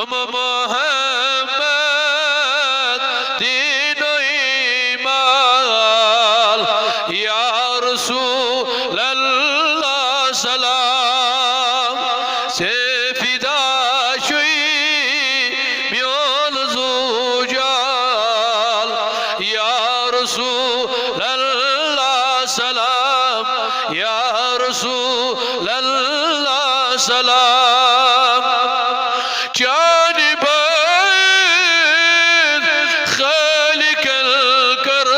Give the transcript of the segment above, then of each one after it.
चुम मोहम्मद दीन ईमान या रसूल अल्लाह सलाम से फिदा शुई म्योल ज़ुजाल या रसूल अल्लाह सलाम या रसूल अल्लाह सलाम जानब खालिक कर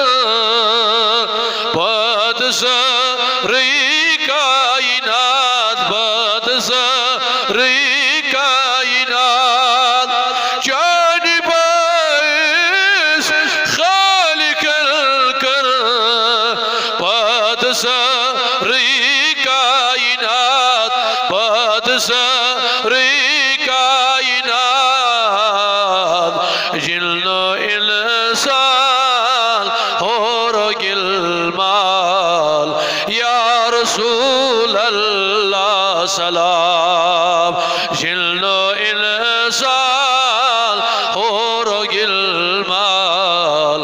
बदसरी कायनात बदसरी कायनात जानब खालिक कर बदसरी कायनात बदसरी कायनात जिन्नो इंसान और गिलमाल या रसूल अल्लाह सलाम जिन्नो इंसान और गिलमाल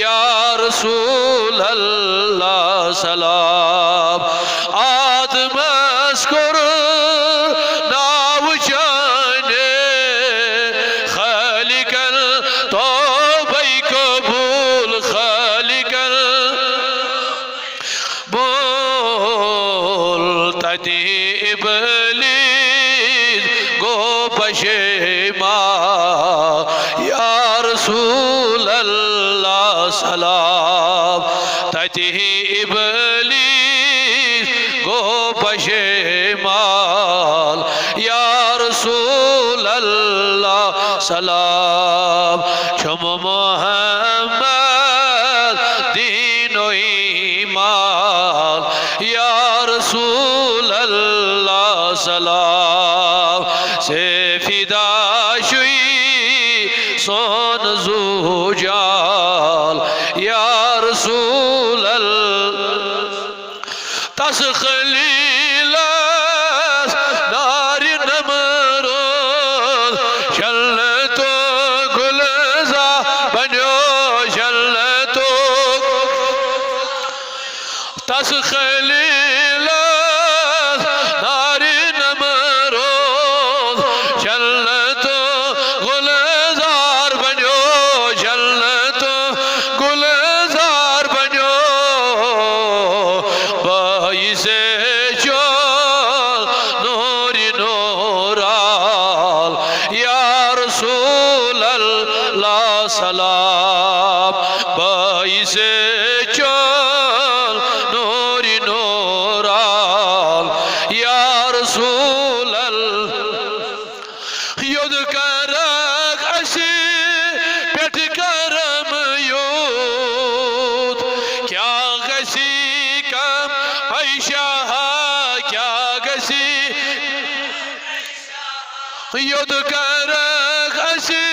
या रसूल अल्लाह सलाम आदम अस्कुर नाव जाने खालिकल तौबा कबूल खालिकल बोल तती इबलीस गो पशेमा या रसूल अल्लाह सलाम तती इबलीस गो पशेमाल या रसूल अल्लाह सलाम चुम मोहम्मद दीन ईमान या रसूल अल्लाह सलाम से फिदा शुई सोन ज़ुजाल या रसूल अल्लाह तस खलील नारी नमरोद शल तो गुलजा बनो शल तो तस खलील नारी नमरोद शल तो गुलजार बनो शल तो गुलजार बनो से चल नूरी नूराल या रसूल अल्लाह सलाम बाई से चल नूरी नूराल या रसूल अल्लाह युद्ध करक असी पेट करम यूत क्या गसी कम ऐशा क्या गसी युद्ध कर गसी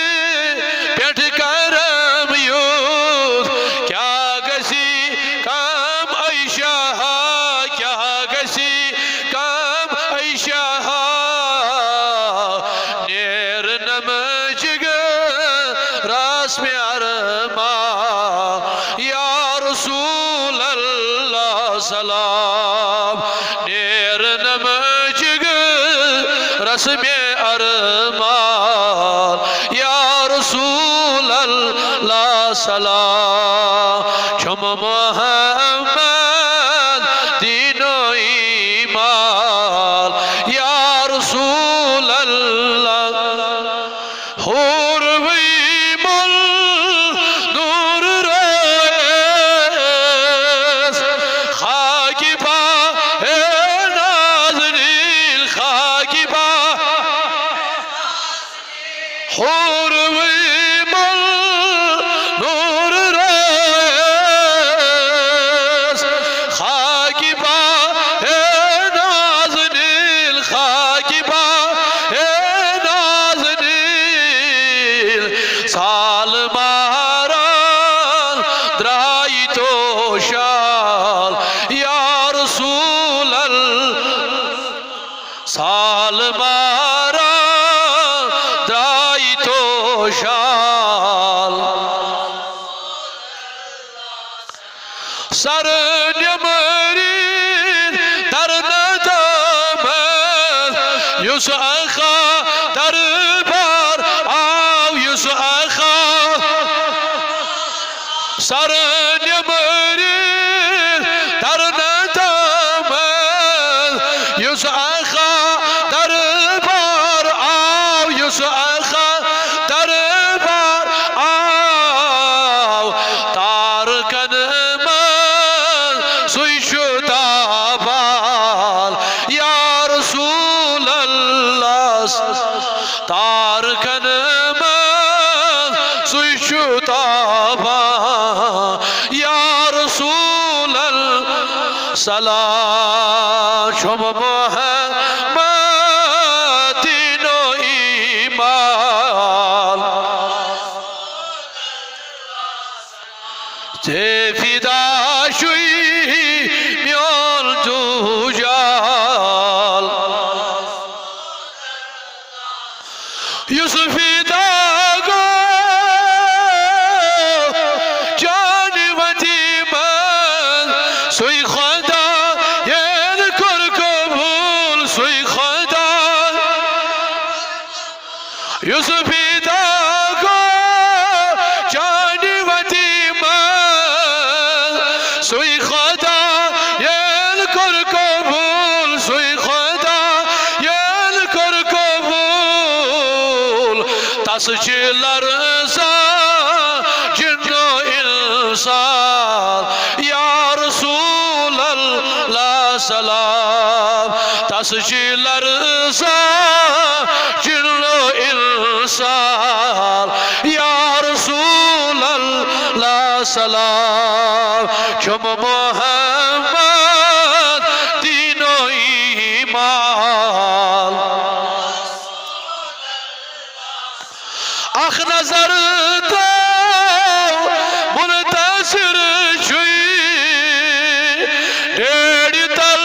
पेट करम युद्ध क्या गसी कम ऐशा क्या गसी कम ऐशा नेर नमजग रास में अरमा या रसूल अल्लाह सलाम नेर नमजग रस में अरमान या रसूल अल्लाह सलाम चुम मोहम्मद दीनो ईमान या रसूल अल्लाह हुर मुल नूर रेस खाकी पा नाज़नील खाकी पा हुर मुल नूर रेस खाकी पा नाज़नील खाकी पा नाज़नील साल मारान द्राई तो शाल या रसूल अल्लाह साल मारान Durai tabal Ya Resulallah tar kanımın suçu tabal Ya Resulallah salam şom Muhammedin o iman Tefida şuy yol tujal Yusuf dago jani vatiman soy khada yer kor kabul soy khada Yusuf dago jani vatiman soy khada yer kor kabul soy khada yer kor kabul tasçılarsa cinno insan Ya Resulallah salam tasçılarsa cinno insan Ya Resulallah salam Çom Muhammed dino iman Ah nazarda muntasir şuy Dedi tal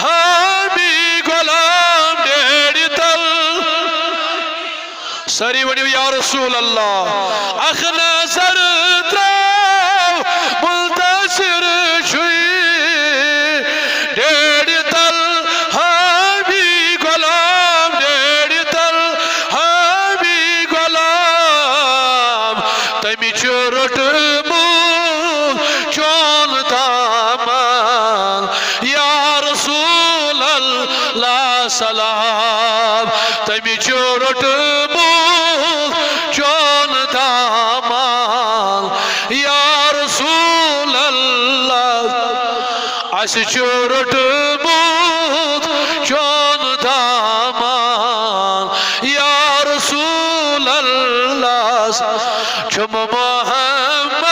hami golam dedi tal Sari vadi Ya Resulallah Ah nazarda muntasir şuy Dedi tal hami golam dedi tal hami golam Tami çürüt mu çon daman Ya Resulallah salam Tami çürüt mu çon daman Ya Resulallah As çürüt mu çon daman Ya Resulallah Çom Muhammed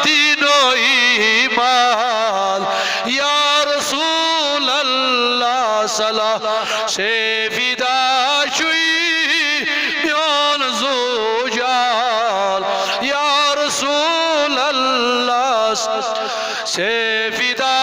dino iman Ya Resulallah salam Sefida şuy myon zujal Ya Resulallah Sefida